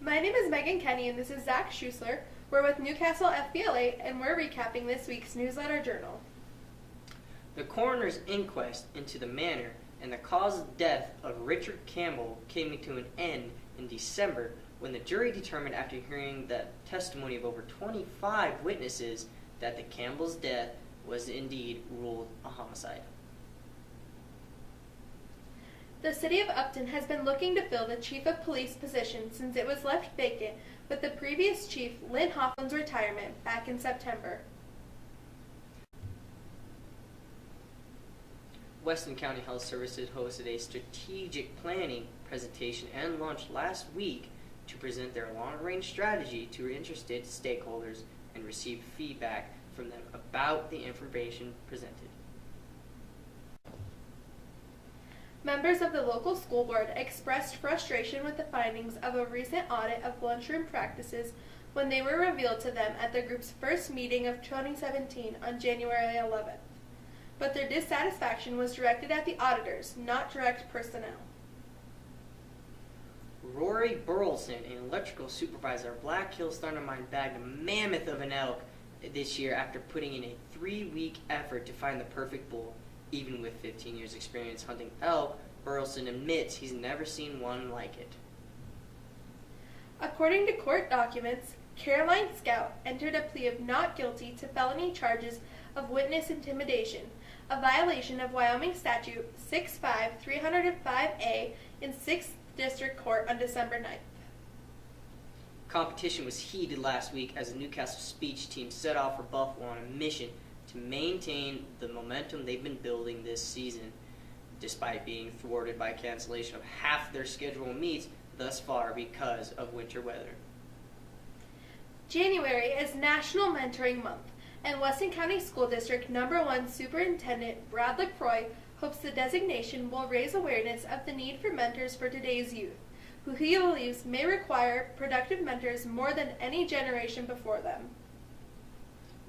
My name is Megan Kenny and this is Zach Schusler. We're with Newcastle FBLA and we're recapping this week's newsletter journal. The coroner's inquest into the manner and the cause of death of Richard Campbell came to an end in December when the jury determined, after hearing the testimony of over 25 witnesses, that the Campbell's death was indeed ruled a homicide. The city of Upton has been looking to fill the chief of police position since it was left vacant with the previous chief, Lynn Hoffman's retirement back in September. Weston County Health Services hosted a strategic planning presentation and lunch last week to present their long-range strategy to interested stakeholders and receive feedback from them about the information presented. Members of the local school board expressed frustration with the findings of a recent audit of lunchroom practices when they were revealed to them at the group's first meeting of 2017 on January 11th. But their dissatisfaction was directed at the auditors, not direct personnel. Rory Burleson, an electrical supervisor of Black Hills Thunder Mine, bagged a mammoth of an elk this year after putting in a 3-week effort to find the perfect bull. Even with 15 years experience hunting elk, Burleson admits he's never seen one like it. According to court documents, Caroline Scout entered a plea of not guilty to felony charges of witness intimidation, a violation of Wyoming Statute 65305A in 6th District Court on December 9th. Competition was heated last week as the Newcastle speech team set off for Buffalo on a mission to maintain the momentum they've been building this season, despite being thwarted by cancellation of half their scheduled meets thus far because of winter weather. January is National Mentoring Month, and Weston County School District No. 1 Superintendent Brad LaCroix hopes the designation will raise awareness of the need for mentors for today's youth, who he believes may require productive mentors more than any generation before them.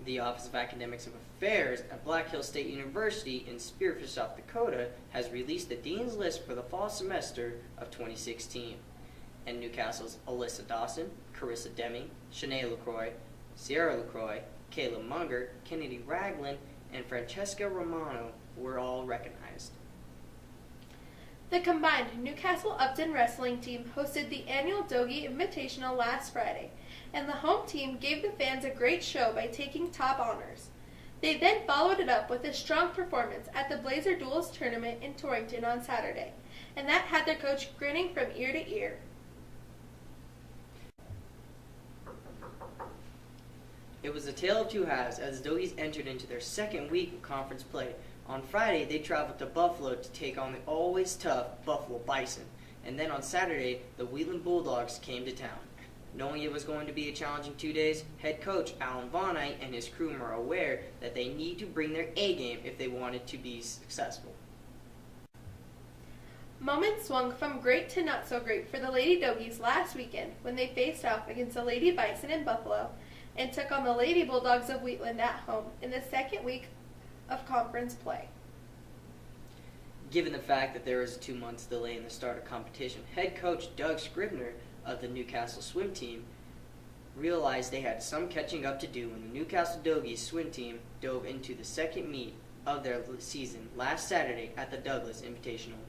The Office of Academics and Affairs at Black Hills State University in Spearfish, South Dakota has released the Dean's List for the fall semester of 2016. And Newcastle's Alyssa Dawson, Carissa Deming, Shanae LaCroix, Sierra LaCroix, Kayla Munger, Kennedy Ragland, and Francesca Romano were all recognized. The combined Newcastle-Upton wrestling team hosted the annual Dogie Invitational last Friday, and the home team gave the fans a great show by taking top honors. They then followed it up with a strong performance at the Blazer Duels tournament in Torrington on Saturday, and that had their coach grinning from ear to ear. It was a tale of two halves as the Dogies entered into their second week of conference play. On Friday, they traveled to Buffalo to take on the always tough Buffalo Bison, and then on Saturday, the Wheatland Bulldogs came to town. Knowing it was going to be a challenging 2 days, head coach Alan Vonite and his crew are aware that they need to bring their A-game if they wanted to be successful. Moments swung from great to not so great for the Lady Dogies last weekend when they faced off against the Lady Bison in Buffalo and took on the Lady Bulldogs of Wheatland at home in the second week of conference play. Given the fact that there was a 2 months delay in the start of competition, head coach Doug Scribner of the Newcastle swim team realized they had some catching up to do when the Newcastle Dogies swim team dove into the second meet of their season last Saturday at the Douglas Invitational.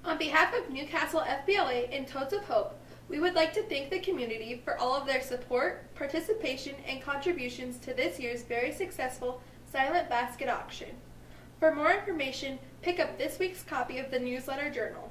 On behalf of Newcastle FBLA and Toads of Hope, we would like to thank the community for all of their support, participation, and contributions to this year's very successful Silent Basket Auction. For more information, pick up this week's copy of the Newsletter Journal.